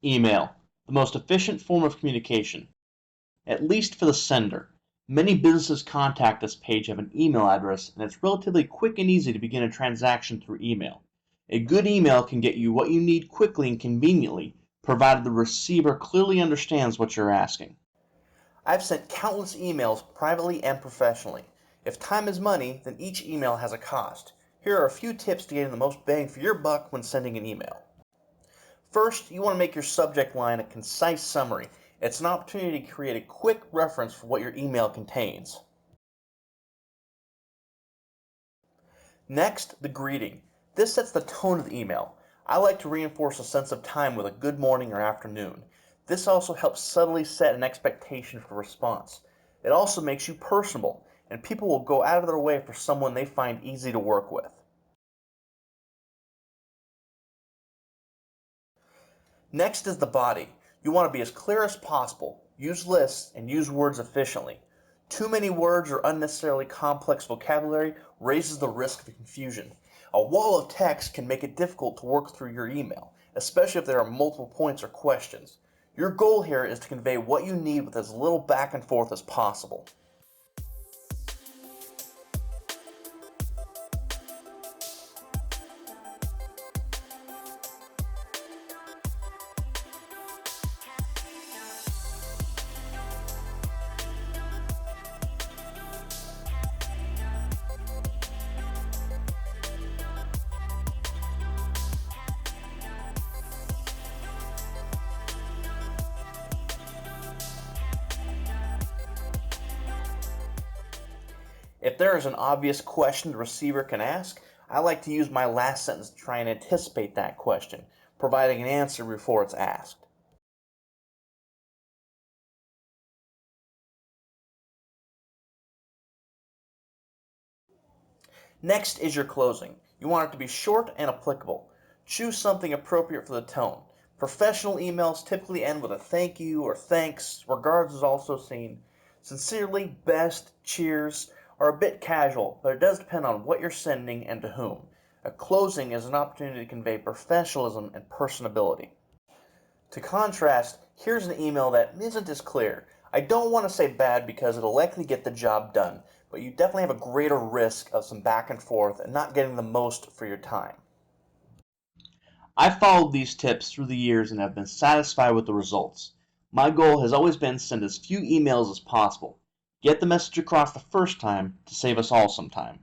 Email, the most efficient form of communication, at least for the sender. Many businesses contact this page have an email address, and it's relatively quick and easy to begin a transaction through email. A good email can get you what you need quickly and conveniently, provided the receiver clearly understands what you're asking. I've sent countless emails privately and professionally. If time is money, then each email has a cost. Here are a few tips to getting the most bang for your buck when sending an email. First, you want to make your subject line a concise summary. It's an opportunity to create a quick reference for what your email contains. Next, the greeting. This sets the tone of the email. I like to reinforce a sense of time with a good morning or afternoon. This also helps subtly set an expectation for response. It also makes you personable, and people will go out of their way for someone they find easy to work with. Next is the body. You want to be as clear as possible. Use lists and use words efficiently. Too many words or unnecessarily complex vocabulary raises the risk of confusion. A wall of text can make it difficult to work through your email, especially if there are multiple points or questions. Your goal here is to convey what you need with as little back and forth as possible. If there is an obvious question the receiver can ask, I like to use my last sentence to try and anticipate that question, providing an answer before it's asked. Next is your closing. You want it to be short and applicable. Choose something appropriate for the tone. Professional emails typically end with a thank you or thanks. Regards is also seen. Sincerely, best, cheers are a bit casual, but it does depend on what you're sending and to whom. A closing is an opportunity to convey professionalism and personability. To contrast, here's an email that isn't as clear. I don't want to say bad because it'll likely get the job done, but you definitely have a greater risk of some back and forth and not getting the most for your time. I've followed these tips through the years and have been satisfied with the results. My goal has always been to send as few emails as possible. Get the message across the first time to save us all some time.